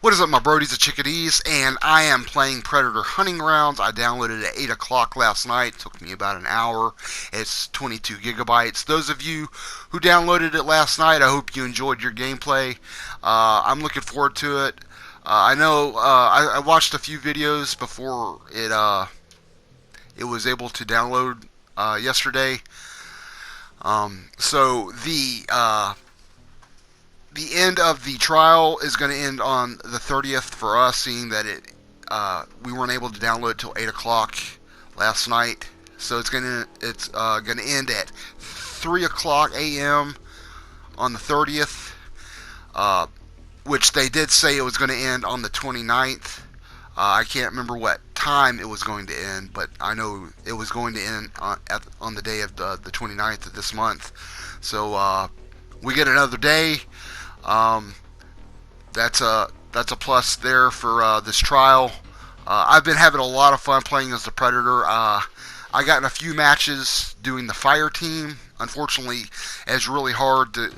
What is up, my brodies and chickadees? And I am playing Predator Hunting Grounds. I downloaded it at 8 o'clock last night. It took me about an hour. It's 22 gigabytes. Those of you who downloaded it last night, I hope you enjoyed your gameplay. I'm looking forward to it. I know I watched a few videos before it was able to download yesterday. So the end of the trial is going to end on the 30th for us, seeing that we weren't able to download it till 8 o'clock last night. So it's gonna end at 3 o'clock a.m. on the 30th, which they did say it was going to end on the 29th. I can't remember what time it was going to end, but I know it was going to end on the day of the 29th of this month. So we get another day. That's a plus there for this trial. I've been having a lot of fun playing as the Predator. I got in a few matches doing the fire team. Unfortunately, it's really hard to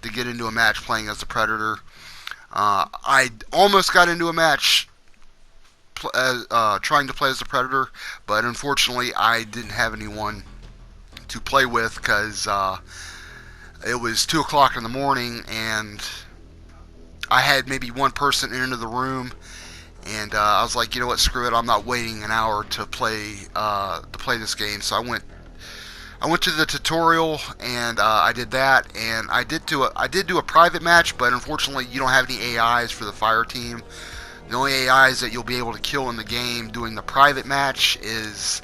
get into a match playing as the Predator. I almost got into a match trying to play as the Predator, but unfortunately I didn't have anyone to play with because it was 2 o'clock in the morning, and I had maybe one person into the room, and I was like, you know what, screw it, I'm not waiting an hour to play this game. So I went to the tutorial, and I did that, and I did do a private match, but unfortunately you don't have any AIs for the fire team. The only AIs that you'll be able to kill in the game doing the private match is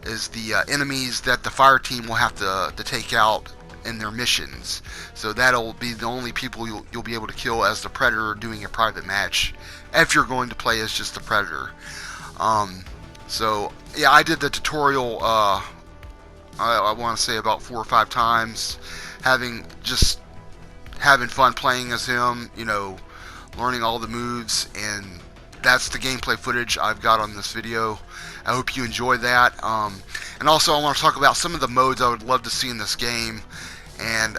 the enemies that the fire team will have to take out in their missions. So that'll be the only people you'll be able to kill as the Predator doing a private match, if you're going to play as just the Predator. So yeah, I did the tutorial I want to say about 4 or 5 times, having fun playing as him, learning all the moves, and that's the gameplay footage I've got on this video. I hope you enjoy that. And also I want to talk about some of the modes I would love to see in this game. And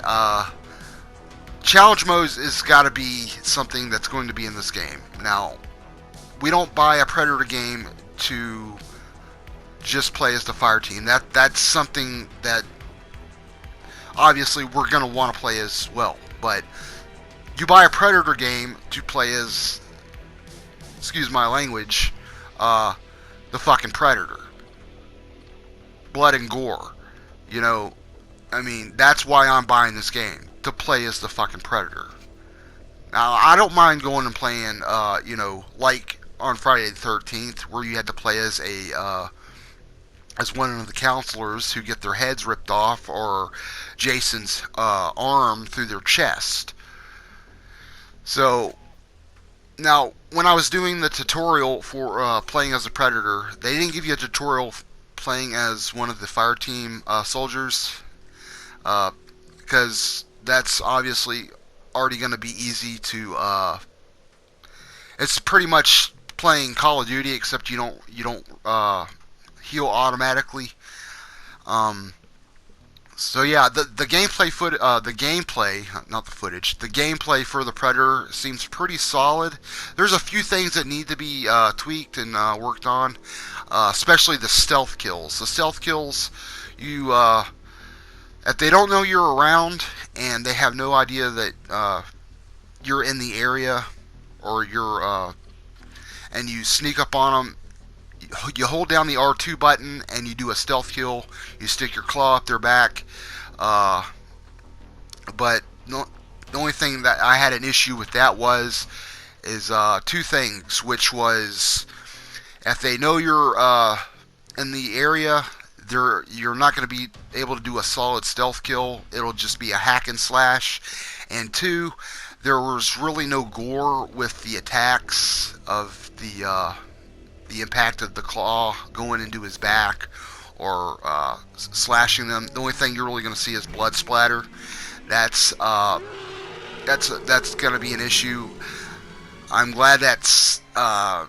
challenge modes is got to be something that's going to be in this game. Now, we don't buy a Predator game to just play as the fire team. That's something that obviously we're going to want to play as well. But you buy a Predator game to play as, excuse my language, the fucking Predator. Blood and gore. I mean, that's why I'm buying this game, to play as the fucking Predator. Now, I don't mind going and playing, like on Friday the 13th, where you had to play as as one of the counselors who get their heads ripped off, or Jason's arm through their chest. So, now, when I was doing the tutorial for playing as a Predator, they didn't give you a tutorial playing as one of the fire team soldiers, because that's obviously already going to be easy to, it's pretty much playing Call of Duty, except you don't heal automatically. So yeah, the gameplay the gameplay for the Predator seems pretty solid. There's a few things that need to be tweaked and worked on, especially the stealth kills. The stealth kills, if they don't know you're around and they have no idea that you're in the area, or and you sneak up on them, you hold down the R2 button and you do a stealth kill. You stick your claw up their back. But the only thing that I had an issue with that is two things, which was, if they know you're in the area, you're not going to be able to do a solid stealth kill. It'll just be a hack and slash. And two, there was really no gore with the attacks of the impact of the claw going into his back, or slashing them. The only thing you're really going to see is blood splatter. That's going to be an issue. I'm glad that's one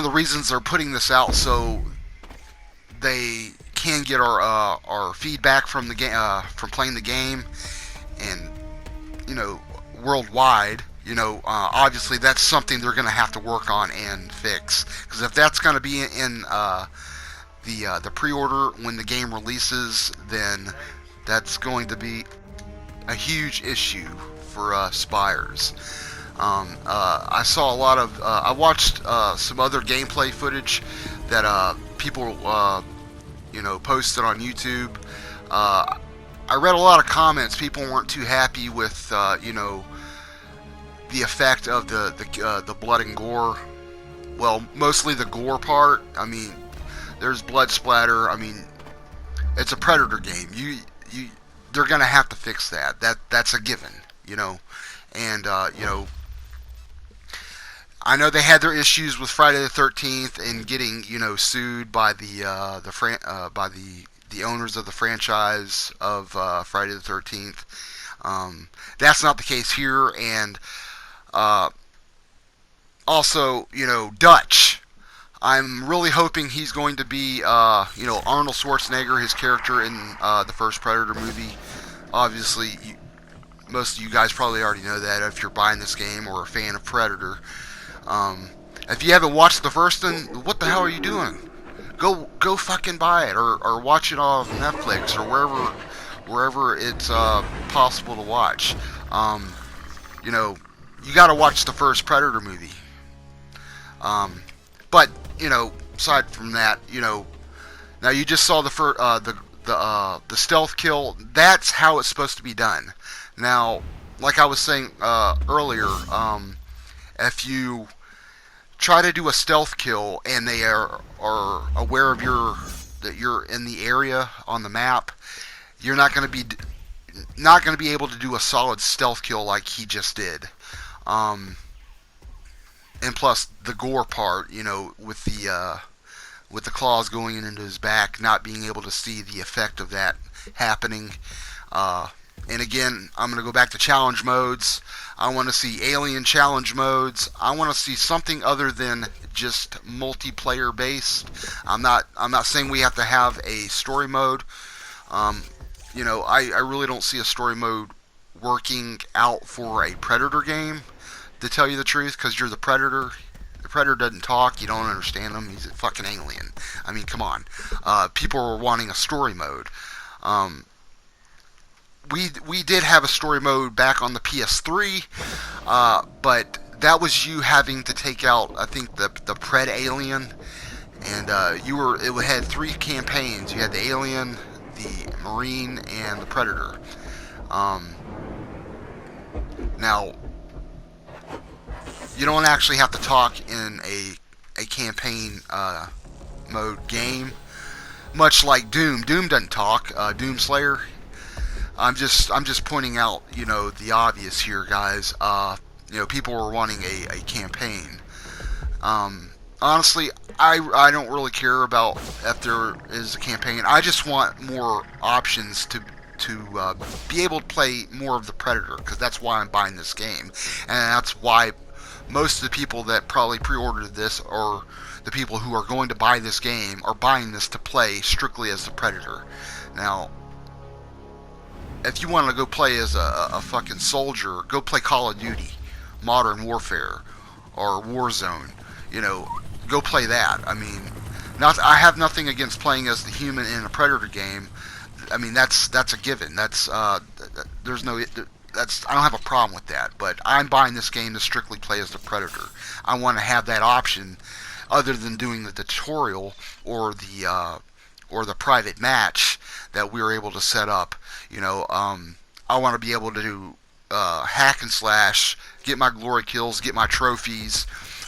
of the reasons they're putting this out, so they can get our feedback from playing the game, and worldwide. obviously that's something they're going to have to work on and fix. Because if that's going to be in the pre-order when the game releases, then that's going to be a huge issue for Spires. I saw a lot of. I watched some other gameplay footage that people, posted on YouTube. I read a lot of comments. People weren't too happy with, the effect of the blood and gore. Well, mostly the gore part. I mean, there's blood splatter. I mean, it's a Predator game. They're gonna have to fix that. That's a given. And I know they had their issues with Friday the 13th and getting sued by the owners of the franchise of Friday the 13th. That's not the case here, and also Dutch. I'm really hoping he's going to be Arnold Schwarzenegger, his character in the first Predator movie. Obviously, most of you guys probably already know that if you're buying this game or a fan of Predator. If you haven't watched the first one, what the hell are you doing? Go fucking buy it or watch it on Netflix or wherever it's possible to watch. You got to watch the first Predator movie. But aside from that, now you just saw the stealth kill. That's how it's supposed to be done. Now, like I was saying earlier, if you try to do a stealth kill and they are aware of that you're in the area on the map, you're not going to be able to do a solid stealth kill like he just did. And plus the gore part, with the claws going into his back, not being able to see the effect of that happening. And again, I'm going to go back to challenge modes. I want to see alien challenge modes. I want to see something other than just multiplayer based. I'm not saying we have to have a story mode. I really don't see a story mode working out for a Predator game, to tell you the truth, because you're the Predator. The Predator doesn't talk. You don't understand him. He's a fucking alien. I mean, come on. People are wanting a story mode. We did have a story mode back on the PS3, but that was you having to take out, I think, the Pred alien, and it had 3 campaigns. You had the alien, the Marine, and the Predator. Now, you don't actually have to talk in a campaign mode game, much like Doom. Doom doesn't talk. Doom Slayer. I'm just pointing out, the obvious here, guys. People were wanting a campaign. Honestly, I don't really care about if there is a campaign. I just want more options to be able to play more of the Predator, because that's why I'm buying this game, and that's why most of the people that probably pre-ordered this, or the people who are going to buy this game, are buying this to play strictly as the Predator. Now, if you want to go play as a fucking soldier, go play Call of Duty, Modern Warfare, or Warzone. Go play that. I mean, I have nothing against playing as the human in a Predator game. I mean, that's a given. I don't have a problem with that. But I'm buying this game to strictly play as the Predator. I want to have that option, other than doing the tutorial or the private match that we were able to set up. I want to be able to do hack and slash, get my glory kills, get my trophies,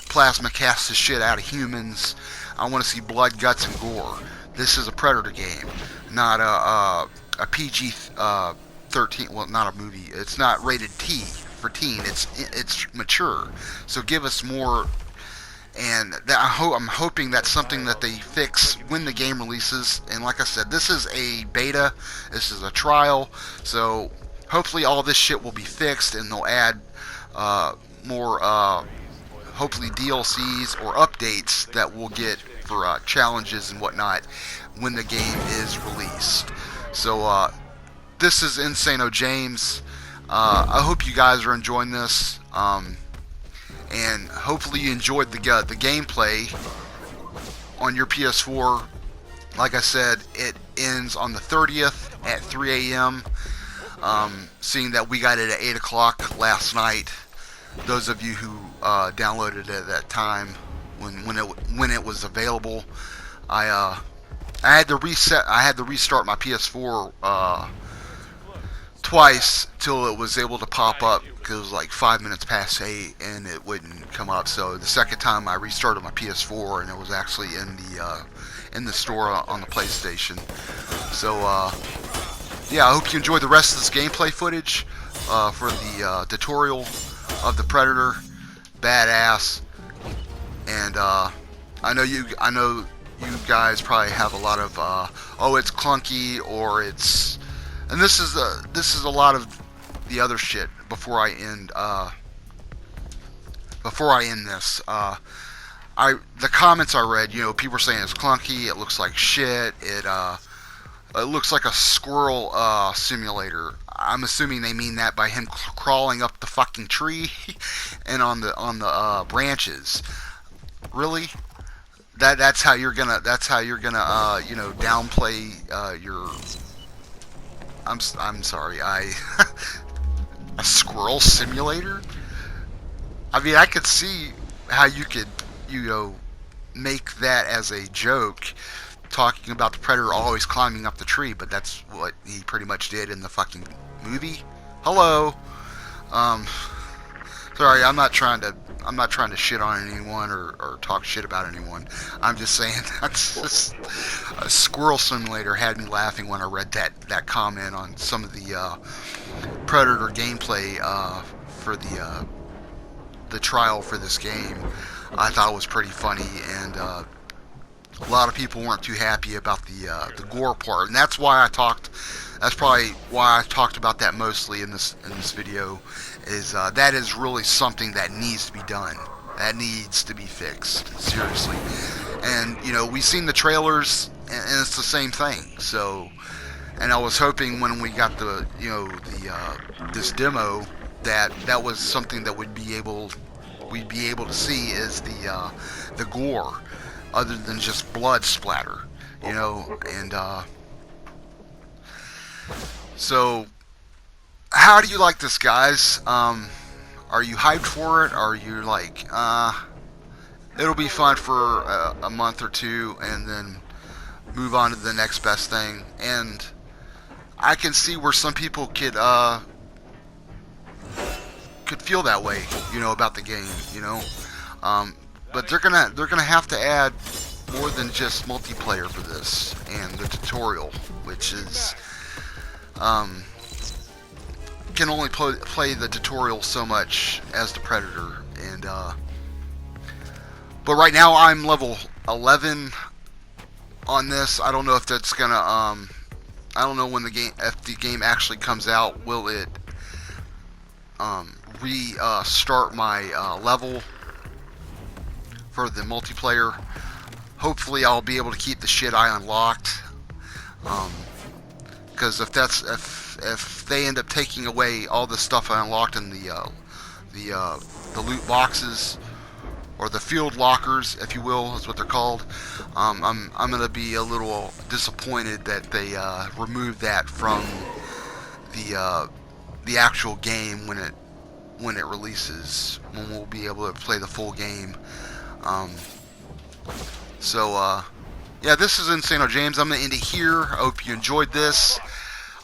plasma cast the shit out of humans. I want to see blood, guts, and gore. This is a Predator game, not a PG-13. Well, not a movie. It's not rated T for teen. It's mature. So give us more. And I'm hoping that's something that they fix when the game releases. And like I said, this is a beta. This is a trial. So hopefully all this shit will be fixed, and they'll add more, hopefully DLCs or updates that we'll get for challenges and whatnot when the game is released. So this is Insano James. I hope you guys are enjoying this, and hopefully you enjoyed the gameplay on your PS4. Like I said, it ends on the 30th at 3 a.m. Seeing that we got it at 8 o'clock last night, those of you who downloaded it at that time when it was available, I had to restart my PS4 twice till it was able to pop up, because it was like 5 minutes past 8 and it wouldn't come up. So the second time I restarted my PS4 and it was actually in the store on the PlayStation. So yeah, I hope you enjoyed the rest of this gameplay footage for the tutorial of the Predator. Badass. And I know you guys probably have a lot of oh, it's clunky, or it's, and this is a lot of the other shit. Before I end this, the comments I read, people are saying it's clunky, it looks like shit, it looks like a squirrel simulator. I'm assuming they mean that by him crawling up the fucking tree and on the branches. Really? That's how you're gonna downplay your. I'm sorry. A squirrel simulator. I mean, I could see how you could make that as a joke, talking about the Predator always climbing up the tree, but that's what he pretty much did in the fucking movie. Hello. Sorry, I'm not trying to shit on anyone or talk shit about anyone. I'm just saying that's just, a squirrel simulator had me laughing when I read that comment on some of the Predator gameplay for the trial for this game. I thought it was pretty funny, and a lot of people weren't too happy about the gore part, and that's why I talked. That's probably why I talked about that mostly in this video. Is that is really something that needs to be done. That needs to be fixed, seriously. And we've seen the trailers, and it's the same thing. So, and I was hoping when we got the this demo that was something that we'd be able to see is the gore, other than just blood splatter, and so. How do you like this, guys? Are you hyped for it? Are you like, it'll be fun for a month or two, and then move on to the next best thing? And I can see where some people could feel that way, about the game, but they're gonna have to add more than just multiplayer for this, and the tutorial, which is, can only play the tutorial so much as the Predator, and but right now I'm level 11 on this. I don't know if that's gonna I don't know when if the game actually comes out, will it restart my level for the multiplayer. Hopefully I'll be able to keep the shit I unlocked, because if they end up taking away all the stuff I unlocked in the loot boxes, or the field lockers, if you will, is what they're called, I'm gonna be a little disappointed that they removed that from the actual game when it releases, when we'll be able to play the full game. Yeah, this is Insano James. I'm gonna end it here. I hope you enjoyed this.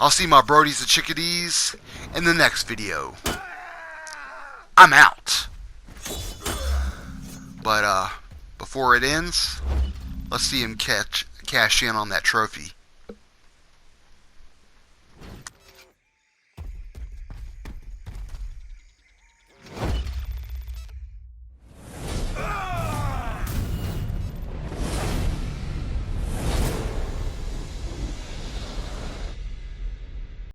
I'll see my brodies and chickadees in the next video. I'm out. But before it ends, let's see him cash in on that trophy.